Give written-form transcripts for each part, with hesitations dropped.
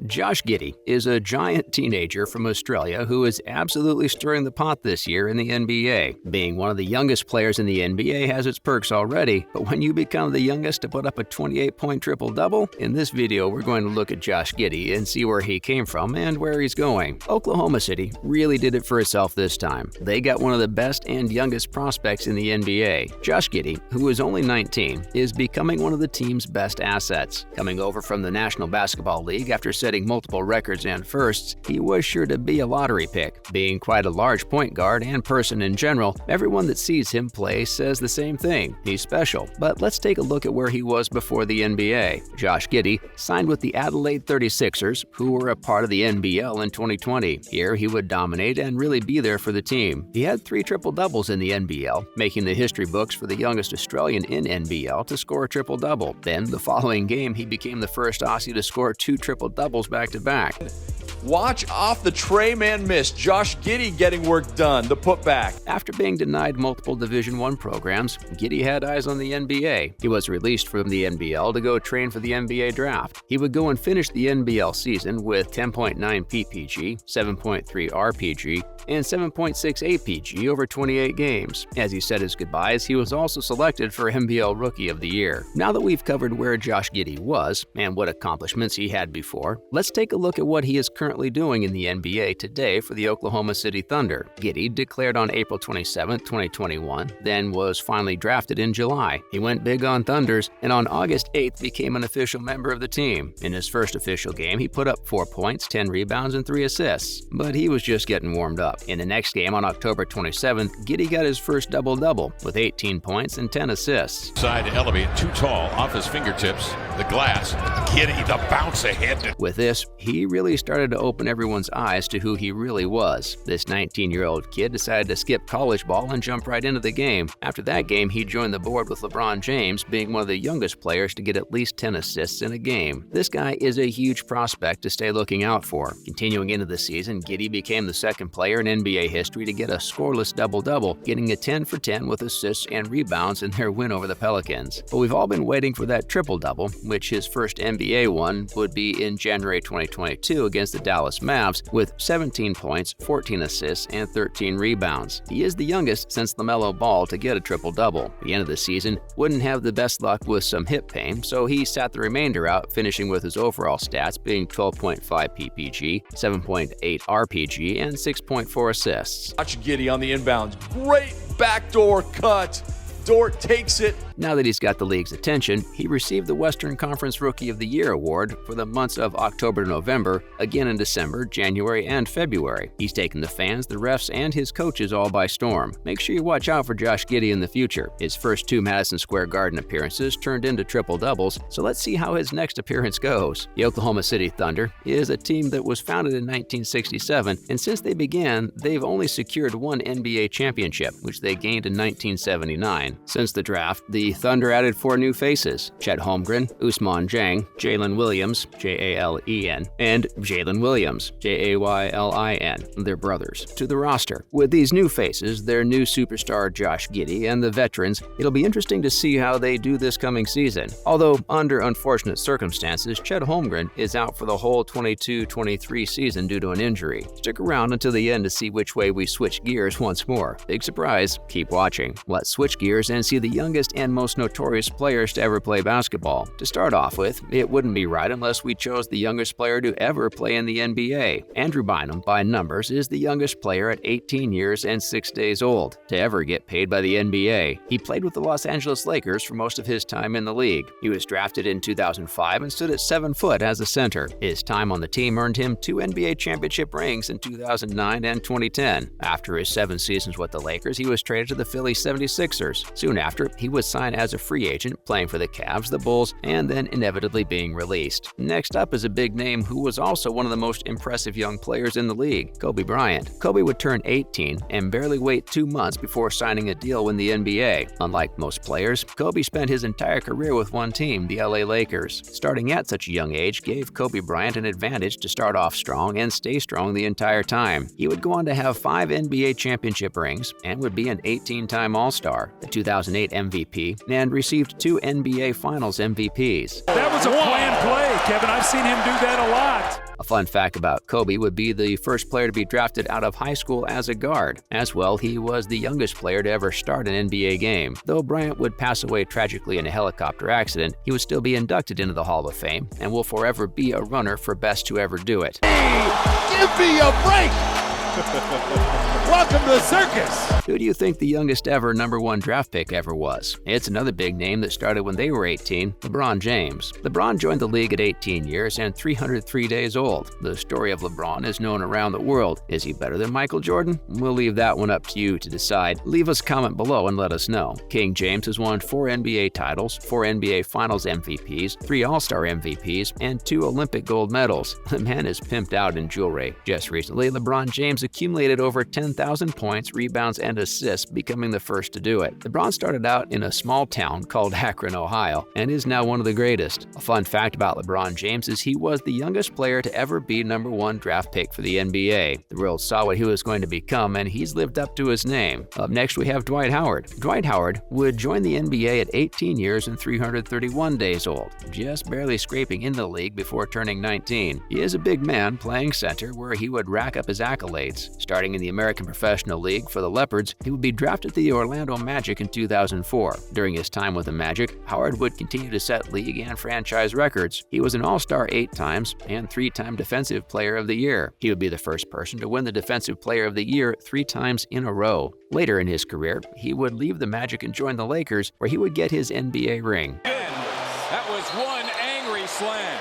Josh Giddey is a giant teenager from Australia who is absolutely stirring the pot this year in the NBA. Being one of the youngest players in the NBA has its perks already, but when you become the youngest to put up a 28-point triple-double, in this video we're going to look at Josh Giddey and see where he came from and where he's going. Oklahoma City really did it for itself this time. They got one of the best and youngest prospects in the NBA. Josh Giddey, who is only 19, is becoming one of the team's best assets. Coming over from the National Basketball League after setting multiple records and firsts, he was sure to be a lottery pick. Being quite a large point guard and person in general, everyone that sees him play says the same thing. He's special. But let's take a look at where he was before the NBA. Josh Giddey signed with the Adelaide 36ers, who were a part of the NBL in 2020. Here he would dominate and really be there for the team. He had 3 triple-doubles in the NBL, making the history books for the youngest Australian in NBL to score a triple-double. Then, the following game, he became the first Aussie to score 2 triple-doubles back-to-back. Watch off the tray man miss. Josh Giddey getting work done, the putback. After being denied multiple Division I programs, Giddey had eyes on the NBA. He was released from the NBL to go train for the NBA Drought. He would go and finish the NBL season with 10.9 PPG, 7.3 RPG, and 7.6 APG over 28 games. As he said his goodbyes, he was also selected for NBL Rookie of the Year. Now that we've covered where Josh Giddey was and what accomplishments he had before, let's take a look at what he is currently doing in the NBA today for the Oklahoma City Thunder. Giddey declared on April 27, 2021, then was finally drafted in July. He went big on Thunders, and on August 8th became an official member of the team. In his first official game, he put up 4 points, 10 rebounds, and 3 assists. But he was just getting warmed up. In the next game on October 27th, Giddey got his first double-double with 18 points and 10 assists. Side to elevate, too tall, off his fingertips, the glass. Giddey, the bounce ahead. With this, he really started to open everyone's eyes to who he really was. This 19-year-old kid decided to skip college ball and jump right into the game. After that game, he joined the board with LeBron James, being one of the youngest players to get at least 10 assists in a game. This guy is a huge prospect to stay looking out for. Continuing into the season, Giddey became the second player in NBA history to get a scoreless double-double, getting a 10 for 10 with assists and rebounds in their win over the Pelicans. But we've all been waiting for that triple-double, which his first NBA one would be in January 2022 against the Dallas Mavs with 17 points, 14 assists, and 13 rebounds. He is the youngest since LaMelo Ball to get a triple-double. The end of the season wouldn't have the best luck with some hip pain, so he sat the remainder out, finishing with his overall stats being 12.5 PPG, 7.8 RPG, and 6.4 assists. Josh Giddey on the inbounds. Great backdoor cut. Dort takes it. Now that he's got the league's attention, he received the Western Conference Rookie of the Year award for the months of October to November, again in December, January, and February. He's taken the fans, the refs, and his coaches all by storm. Make sure you watch out for Josh Giddey in the future. His first 2 Madison Square Garden appearances turned into triple-doubles, so let's see how his next appearance goes. The Oklahoma City Thunder is a team that was founded in 1967, and since they began, they've only secured 1 NBA championship, which they gained in 1979. Since the draft, the Thunder added 4 new faces: Chet Holmgren, Ousmane Dieng, Jalen Williams, Jalen, and Jalen Williams, Jaylin, their brothers, to the roster. With these new faces, their new superstar Josh Giddey, and the veterans, it'll be interesting to see how they do this coming season. Although, under unfortunate circumstances, Chet Holmgren is out for the whole 22-23 season due to an injury. Stick around until the end to see which way we switch gears once more. Big surprise, keep watching. Let's switch gears and see the youngest and most notorious players to ever play basketball. To start off with, it wouldn't be right unless we chose the youngest player to ever play in the NBA. Andrew Bynum, by numbers, is the youngest player at 18 years and 6 days old to ever get paid by the NBA. He played with the Los Angeles Lakers for most of his time in the league. He was drafted in 2005 and stood at 7 foot as a center. His time on the team earned him 2 NBA championship rings in 2009 and 2010. After his 7 seasons with the Lakers, he was traded to the Philly 76ers. Soon after, he was signed as a free agent, playing for the Cavs, the Bulls, and then inevitably being released. Next up is a big name who was also one of the most impressive young players in the league, Kobe Bryant. Kobe would turn 18 and barely wait 2 months before signing a deal in the NBA. Unlike most players, Kobe spent his entire career with one team, the LA Lakers. Starting at such a young age gave Kobe Bryant an advantage to start off strong and stay strong the entire time. He would go on to have 5 NBA championship rings and would be an 18-time All-Star, the 2008 MVP, and received 2 NBA Finals MVPs. That was a planned play, Kevin. I've seen him do that a lot. A fun fact about Kobe would be the first player to be drafted out of high school as a guard. As well, he was the youngest player to ever start an NBA game. Though Bryant would pass away tragically in a helicopter accident, he would still be inducted into the Hall of Fame and will forever be a runner for best to ever do it. Hey, give me a break! Welcome to the circus! Who do you think the youngest ever #1 draft pick ever was? It's another big name that started when they were 18, LeBron James. LeBron joined the league at 18 years and 303 days old. The story of LeBron is known around the world. Is he better than Michael Jordan? We'll leave that one up to you to decide. Leave us a comment below and let us know. King James has won 4 NBA titles, 4 NBA Finals MVPs, 3 All-Star MVPs, and 2 Olympic gold medals. The man is pimped out in jewelry. Just recently, LeBron James accumulated over 10,000 points, rebounds, and assists, becoming the first to do it. LeBron started out in a small town called Akron, Ohio, and is now one of the greatest. A fun fact about LeBron James is he was the youngest player to ever be #1 draft pick for the NBA. The world saw what he was going to become, and he's lived up to his name. Up next, we have Dwight Howard. Dwight Howard would join the NBA at 18 years and 331 days old, just barely scraping into the league before turning 19. He is a big man playing center, where he would rack up his accolades. Starting in the American Professional League for the Leopards, he would be drafted to the Orlando Magic in 2004. During his time with the Magic, Howard would continue to set league and franchise records. He was an All-Star 8 times and 3-time Defensive Player of the Year. He would be the first person to win the Defensive Player of the Year 3 times in a row. Later in his career, he would leave the Magic and join the Lakers, where he would get his NBA ring. That was one angry slam.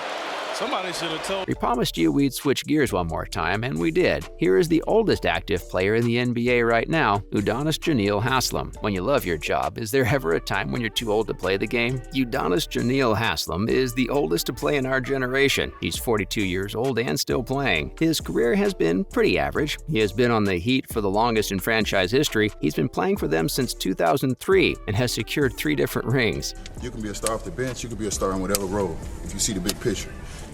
Somebody should have told. We promised you we'd switch gears one more time, and we did. Here is the oldest active player in the NBA right now, Udonis Janeel Haslam. When you love your job, is there ever a time when you're too old to play the game? Udonis Janeel Haslam is the oldest to play in our generation. He's 42 years old and still playing. His career has been pretty average. He has been on the Heat for the longest in franchise history. He's been playing for them since 2003 and has secured 3 different rings. You can be a star off the bench, you can be a star in whatever role, if you see the big picture,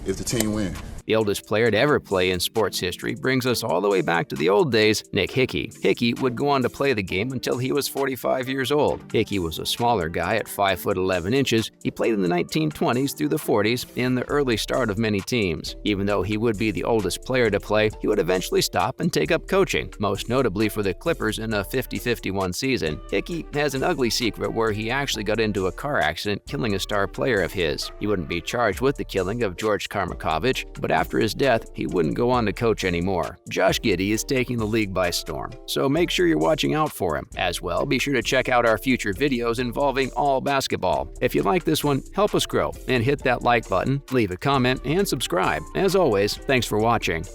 if the team wins. The oldest player to ever play in sports history brings us all the way back to the old days, Nick Hickey. Hickey would go on to play the game until he was 45 years old. Hickey was a smaller guy at 5 foot 11 inches. He played in the 1920s through the 40s in the early start of many teams. Even though he would be the oldest player to play, he would eventually stop and take up coaching, most notably for the Clippers in a 50-51 season. Hickey has an ugly secret where he actually got into a car accident, killing a star player of his. He wouldn't be charged with the killing of George Karmakovich, but after his death, he wouldn't go on to coach anymore. Josh Giddey is taking the league by storm, so make sure you're watching out for him. As well, be sure to check out our future videos involving all basketball. If you like this one, help us grow and hit that like button, leave a comment, and subscribe. As always, thanks for watching.